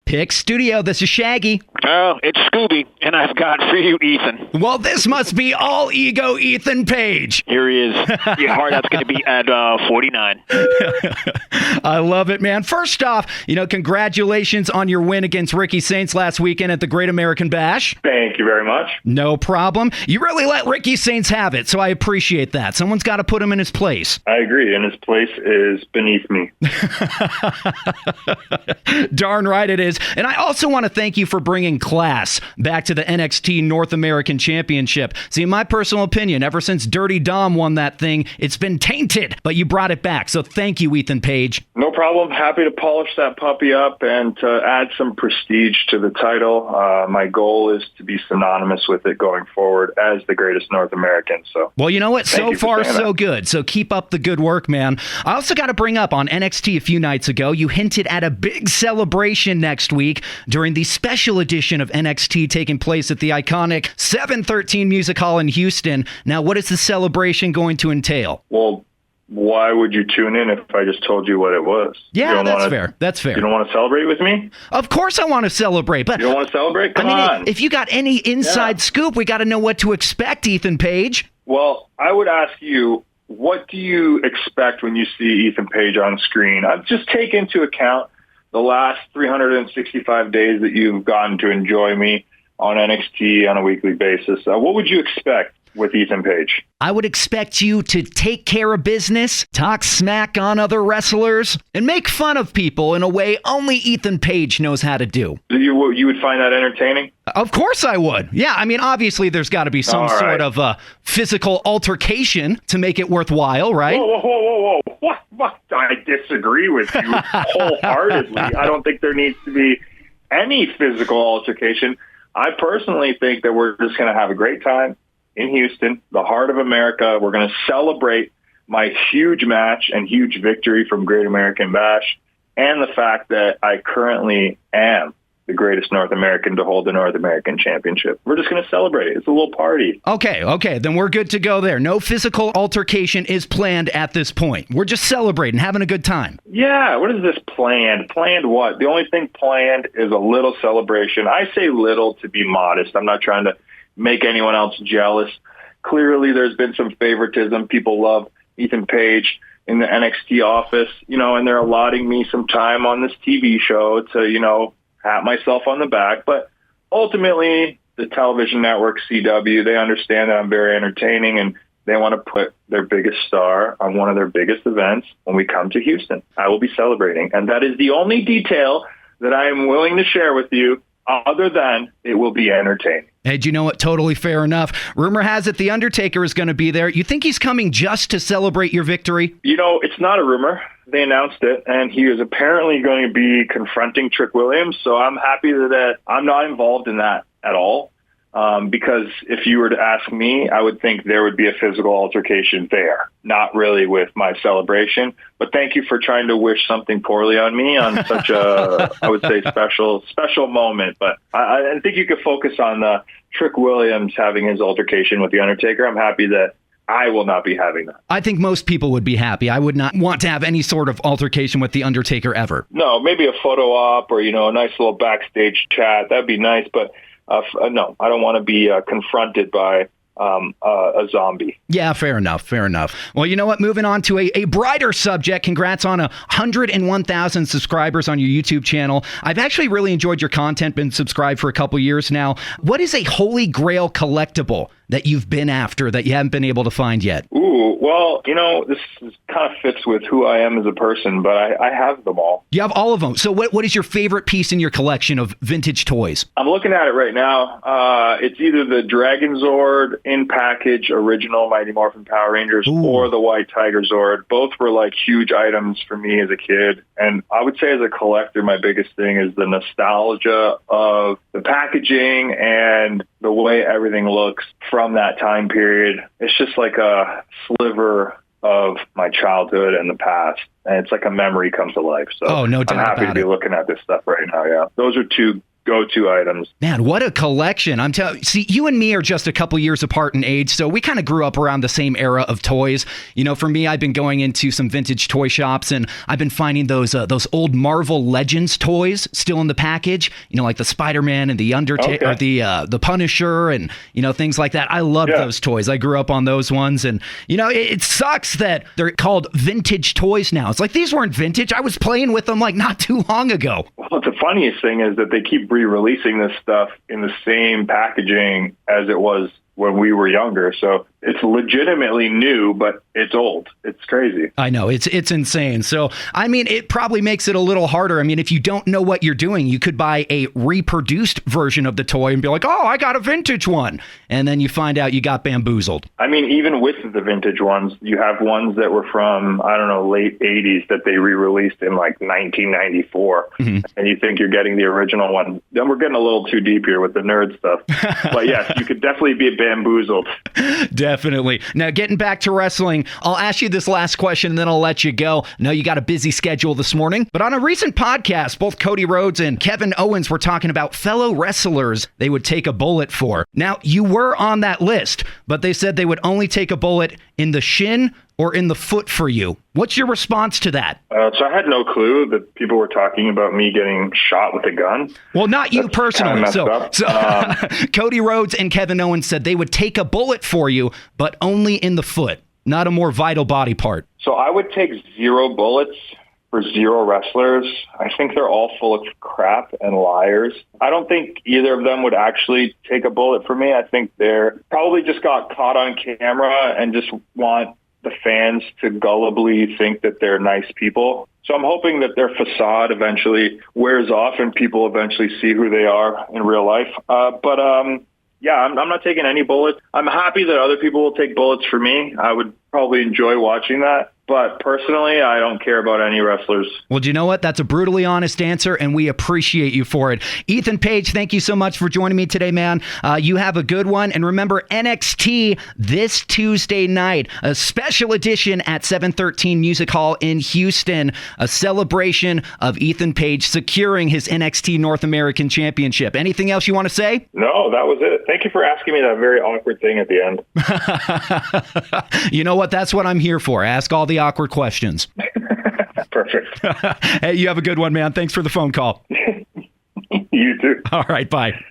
Pick Studio, this is Shaggy. Oh, it's Scooby, and I've got for you, Ethan. Well, this must be all ego Ethan Page. Here he is. Your hard out's going to be at 49. I love it, man. First off, congratulations on your win against Ricky Saints last weekend at the Great American Bash. Thank you very much. No problem. You really let Ricky Saints have it, so I appreciate that. Someone's got to put him in his place. I agree, and his place is beneath me. Darn right it is. And I also want to thank you for bringing class back to the NXT North American Championship. See, in my personal opinion, ever since Dirty Dom won that thing, it's been tainted, but you brought it back. So thank you, Ethan Page. No problem. Happy to polish that puppy up and to add some prestige to the title. My goal is to be synonymous with it going forward as the greatest North American. So, well, you know what? So far, so good. So keep up the good work, man. I also got to bring up on NXT a few nights ago, you hinted at a big celebration next week during the special edition of NXT taking place at the iconic 713 Music Hall in Houston. Now, what is the celebration going to entail? Well, why would you tune in if I just told you what it was? Yeah, fair. That's fair. You don't want to celebrate with me? Of course I want to celebrate, but... You don't want to celebrate? Come on. If you got any inside scoop, we got to know what to expect, Ethan Page. Well, I would ask you, what do you expect when you see Ethan Page on screen? Just take into account the last 365 days that you've gotten to enjoy me on NXT on a weekly basis. What would you expect with Ethan Page? I would expect you to take care of business, talk smack on other wrestlers, and make fun of people in a way only Ethan Page knows how to do. You would find that entertaining? Of course I would. Yeah, I mean, obviously there's got to be some sort of physical altercation to make it worthwhile, right? Whoa. What? I disagree with you wholeheartedly. I don't think there needs to be any physical altercation. I personally think that we're just going to have a great time in Houston, the heart of America. We're going to celebrate my huge match and huge victory from Great American Bash and the fact that I currently am the greatest North American to hold the North American Championship. We're just going to celebrate. It's a little party. Okay. Then we're good to go there. No physical altercation is planned at this point. We're just celebrating, having a good time. Yeah, what is this planned? Planned what? The only thing planned is a little celebration. I say little to be modest. I'm not trying to make anyone else jealous. Clearly, there's been some favoritism. People love Ethan Page in the NXT office, and they're allotting me some time on this TV show to, pat myself on the back. But ultimately, the television network, CW, they understand that I'm very entertaining and they want to put their biggest star on one of their biggest events when we come to Houston. I will be celebrating. And that is the only detail that I am willing to share with you, other than it will be entertaining. Hey, do you know what? Totally fair enough. Rumor has it The Undertaker is going to be there. You think he's coming just to celebrate your victory? It's not a rumor. They announced it, and he is apparently going to be confronting Trick Williams, so I'm happy that I'm not involved in that at all. Because if you were to ask me, I would think there would be a physical altercation there, not really with my celebration. But thank you for trying to wish something poorly on me on such a, I would say, special moment. But I think you could focus on Trick Williams having his altercation with The Undertaker. I'm happy that I will not be having that. I think most people would be happy. I would not want to have any sort of altercation with The Undertaker ever. No, maybe a photo op or, a nice little backstage chat. That'd be nice. But no, I don't want to be confronted by a zombie. Yeah, fair enough. Well, you know what? Moving on to a brighter subject. Congrats on 101,000 subscribers on your YouTube channel. I've actually really enjoyed your content, been subscribed for a couple years now. What is a holy grail collectible that you've been after that you haven't been able to find yet? Ooh, well, this kind of fits with who I am as a person, but I have them all. You have all of them. So what is your favorite piece in your collection of vintage toys? I'm looking at it right now. It's either the Dragon Zord in package original Mighty Morphin Power Rangers or the White Tiger Zord. Both were like huge items for me as a kid. And I would say as a collector, my biggest thing is the nostalgia of the packaging and the way everything looks from that time period. It's just like a sliver of my childhood and the past. And it's like a memory come to life. So no doubt I'm happy to be looking at this stuff right now. Yeah. Those are two go-to items. Man, what a collection. I'm telling you, see, you and me are just a couple years apart in age, so we kind of grew up around the same era of toys. You know, for me, I've been going into some vintage toy shops, and I've been finding those old Marvel Legends toys still in the package, you know, like the Spider-Man and the Undertaker, or the Punisher, and, you know, things like that. I love those toys. I grew up on those ones, and, you know, it sucks that they're called vintage toys now. It's like, these weren't vintage. I was playing with them like not too long ago. Well, the funniest thing is that they keep re-releasing this stuff in the same packaging as it was when we were younger. So it's legitimately new, but it's old. It's crazy. I know. It's insane. So, I mean, it probably makes it a little harder. I mean, if you don't know what you're doing, you could buy a reproduced version of the toy and be like, oh, I got a vintage one. And then you find out you got bamboozled. I mean, even with the vintage ones, you have ones that were from, I don't know, late 80s that they re-released in like 1994. Mm-hmm. And you think you're getting the original one. Then we're getting a little too deep here with the nerd stuff. But yes, you could definitely be bamboozled. Definitely. Now, getting back to wrestling, I'll ask you this last question and then I'll let you go. I know you got a busy schedule this morning, but on a recent podcast, both Cody Rhodes and Kevin Owens were talking about fellow wrestlers they would take a bullet for. Now, you were on that list, but they said they would only take a bullet in the shin or in the foot for you. What's your response to that? So I had no clue that people were talking about me getting shot with a gun. Well, not you personally. So Cody Rhodes and Kevin Owens said they would take a bullet for you, but only in the foot, not a more vital body part. So I would take 0 bullets for 0 wrestlers. I think they're all full of crap and liars. I don't think either of them would actually take a bullet for me. I think they're probably just got caught on camera and just want the fans to gullibly think that they're nice people. So I'm hoping that their facade eventually wears off and people eventually see who they are in real life. Yeah, I'm not taking any bullets. I'm happy that other people will take bullets for me. I would probably enjoy watching that. But personally, I don't care about any wrestlers. Well, do you know what? That's a brutally honest answer, and we appreciate you for it. Ethan Page, thank you so much for joining me today, man. You have a good one. And remember, NXT this Tuesday night, a special edition at 713 Music Hall in Houston, a celebration of Ethan Page securing his NXT North American Championship. Anything else you want to say? No, that was it. Thank you for asking me that very awkward thing at the end. You know what? That's what I'm here for. Ask all the awkward questions. Perfect. Hey, you have a good one, man. Thanks for the phone call. You too. All right, bye.